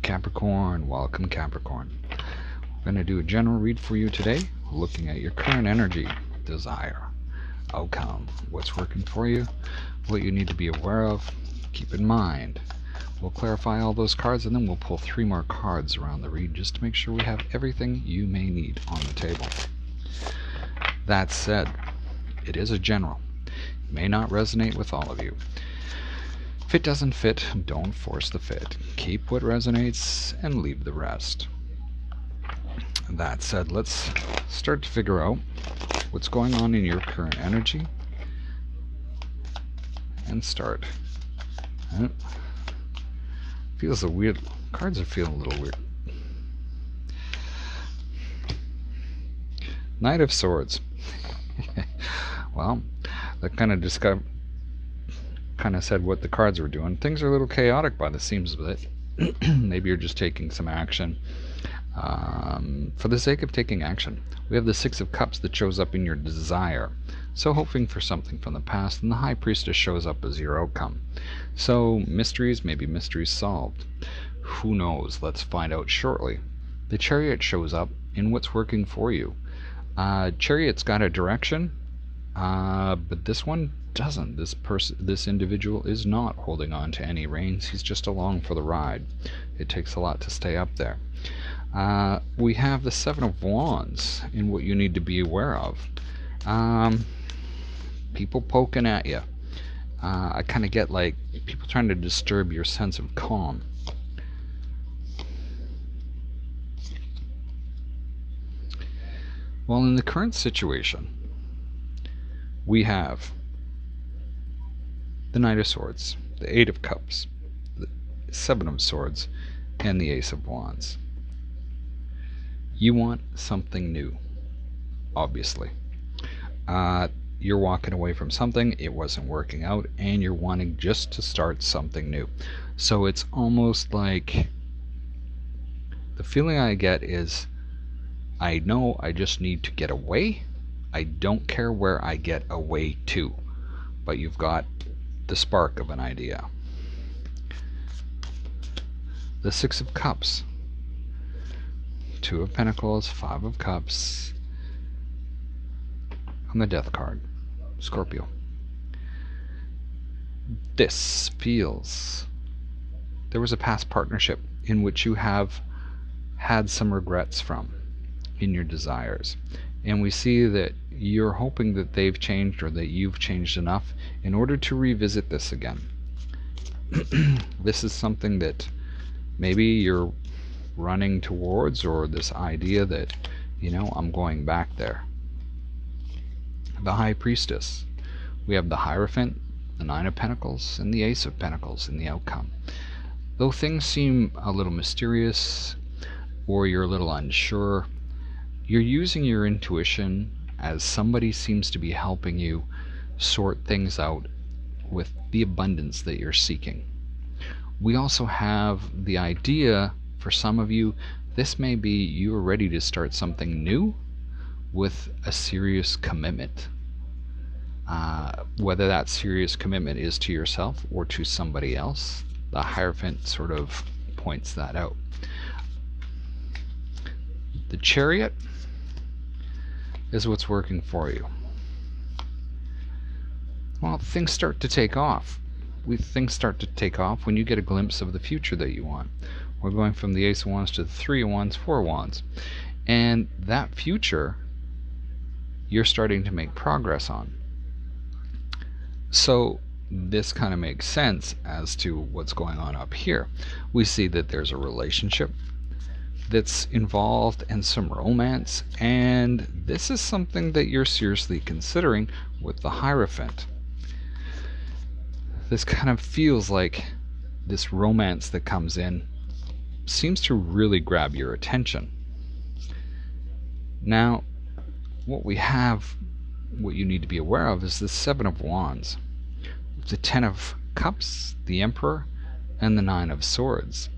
Capricorn, welcome Capricorn. I'm going to do a general read for you today, looking at your current energy, desire, outcome, what's working for you, what you need to be aware of, keep in mind. We'll clarify all those cards and then we'll pull 3 more cards around the read just to make sure we have everything you may need on the table. That said, it is a general. It may not resonate with all of you. If it doesn't fit, don't force the fit. Keep what resonates and leave the rest. That said, let's start to figure out what's going on in your current energy and start. Feels a weird. Cards are feeling a little weird. Knight of Swords. Well, that kind of said what the cards were doing. Things are a little chaotic by the seams of it. Maybe you're just taking some action for the sake of taking action. We have the 6 of Cups that shows up in your desire, so hoping for something from the past, and the High Priestess shows up as your outcome. So mysteries, maybe mysteries solved. Who knows? Let's find out shortly. The Chariot shows up in what's working for you. Chariot's got a direction, but this one doesn't. This individual is not holding on to any reins. He's just along for the ride. It takes a lot to stay up there. We have the 7 of Wands in what you need to be aware of. People poking at you. I kind of get like people trying to disturb your sense of calm. Well, in the current situation, we have the Knight of Swords, the 8 of Cups, the 7 of Swords, and the Ace of Wands. You want something new, obviously. You're walking away from something, it wasn't working out, and you're wanting just to start something new. So it's almost like the feeling I get is, I know I just need to get away. I don't care where I get away to, but you've got the spark of an idea. The 6 of Cups, 2 of Pentacles, 5 of Cups, on the Death card, Scorpio. This feels there was a past partnership in which you have had some regrets from in your desires, and we see that you're hoping that they've changed or that you've changed enough in order to revisit this again. This is something that maybe you're running towards, or this idea that, you know, I'm going back there. The High Priestess. We have the Hierophant, the 9 of Pentacles, and the Ace of Pentacles in the outcome. Though things seem a little mysterious or you're a little unsure, you're using your intuition as somebody seems to be helping you sort things out with the abundance that you're seeking. We also have the idea, for some of you, this may be you are ready to start something new with a serious commitment. Whether that serious commitment is to yourself or to somebody else, the Hierophant sort of points that out. The Chariot is what's working for you. Well, things start to take off. Things start to take off when you get a glimpse of the future that you want. We're going from the Ace of Wands to the 3 of Wands, 4 of Wands. And that future, you're starting to make progress on. So this kind of makes sense as to what's going on up here. We see that there's a relationship that's involved and some romance, and this is something that you're seriously considering with the Hierophant. This kind of feels like this romance that comes in seems to really grab your attention. Now, what you need to be aware of is the 7 of Wands, the 10 of Cups, the Emperor, and the 9 of Swords.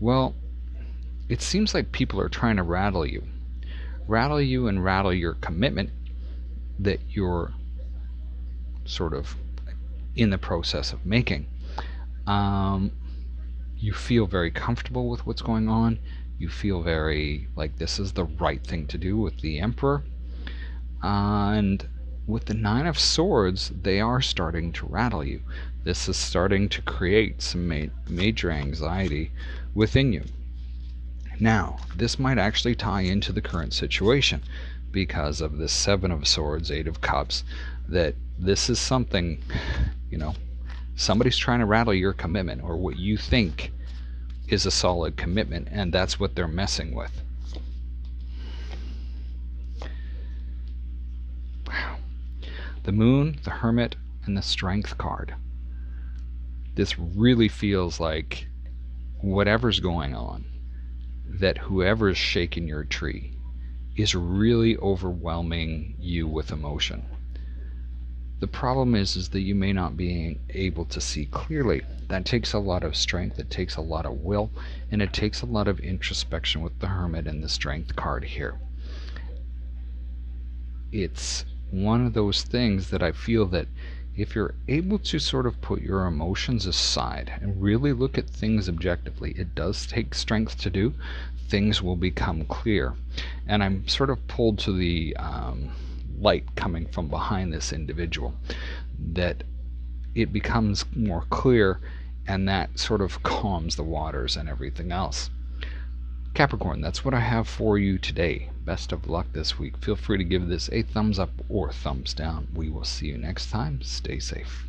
Well, it seems like people are trying to rattle you and rattle your commitment that you're sort of in the process of making. you feel very comfortable with what's going on. You feel very like this is the right thing to do with the Emperor. And with the Nine of Swords, they are starting to rattle you. This is starting to create some major anxiety within you. Now, this might actually tie into the current situation because of the Seven of Swords, Eight of Cups, that this is something, somebody's trying to rattle your commitment or what you think is a solid commitment, and that's what they're messing with. Wow. The Moon, the Hermit, and the Strength card. This really feels like whatever's going on, that whoever's shaking your tree is really overwhelming you with emotion. The problem is that you may not be able to see clearly. That takes a lot of strength, it takes a lot of will, and it takes a lot of introspection with the Hermit and the Strength card here. It's one of those things that I feel that if you're able to sort of put your emotions aside and really look at things objectively, it does take strength to do, things will become clear. And I'm sort of pulled to the light coming from behind this individual, that it becomes more clear, and that sort of calms the waters and everything else. Capricorn, that's what I have for you today. Best of luck this week. Feel free to give this a thumbs up or thumbs down. We will see you next time. Stay safe.